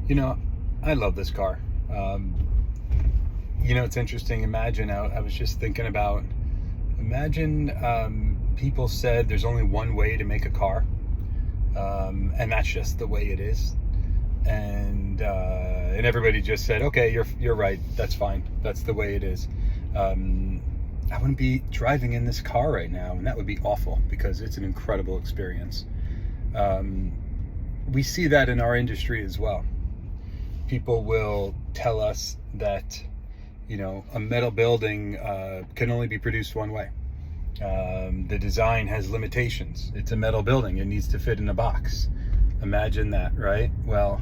You know, I love this car. It's interesting. Imagine, I was just thinking about, people said there's only one way to make a car, and that's just the way it is. And everybody just said, okay, you're right. That's fine. That's the way it is. I wouldn't be driving in this car right now, and that would be awful because it's an incredible experience. We see that in our industry as well. People will tell us that, a metal building can only be produced one way. The design has limitations. It's a metal building. It needs to fit in a box. Imagine that, right? Well,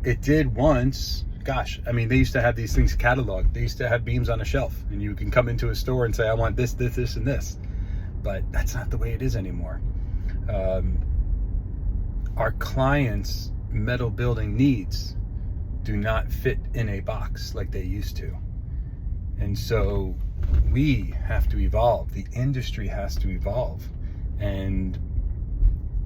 it did once. Gosh, they used to have these things cataloged. They used to have beams on a shelf, and you can come into a store and say, I want this, this, this, and this. But that's not the way it is anymore. Our clients' metal building needs do not fit in a box like they used to. And so we have to evolve. The industry has to evolve. And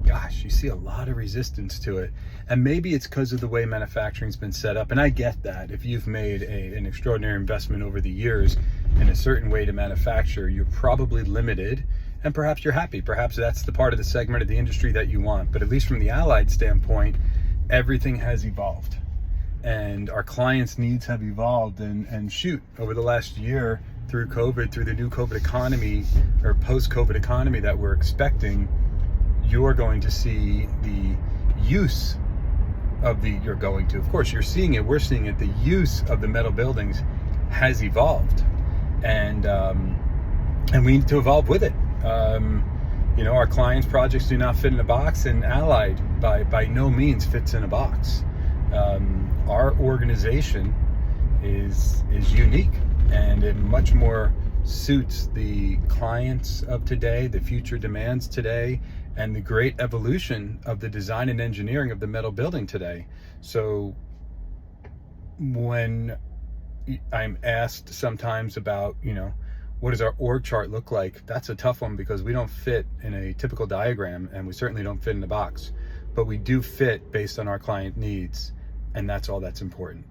gosh, you see a lot of resistance to it. And maybe it's because of the way manufacturing's been set up. And I get that. If you've made an extraordinary investment over the years in a certain way to manufacture, you're probably limited, and perhaps you're happy. Perhaps that's the part of the segment of the industry that you want. But at least from the Allied standpoint, everything has evolved. And our clients' needs have evolved. And shoot, over the last year, through COVID, through the new COVID economy or post-COVID economy that we're expecting, you're going to see the use of of course, you're seeing it, we're seeing it, the use of the metal buildings has evolved. And we need to evolve with it. Our clients' projects do not fit in a box, and Allied by no means fits in a box. Our organization is unique, and it much more suits the clients of today, the future demands today, and the great evolution of the design and engineering of the metal building today. So when I'm asked sometimes about, what does our org chart look like? That's a tough one because we don't fit in a typical diagram, and we certainly don't fit in a box, but we do fit based on our client needs. And that's all that's important.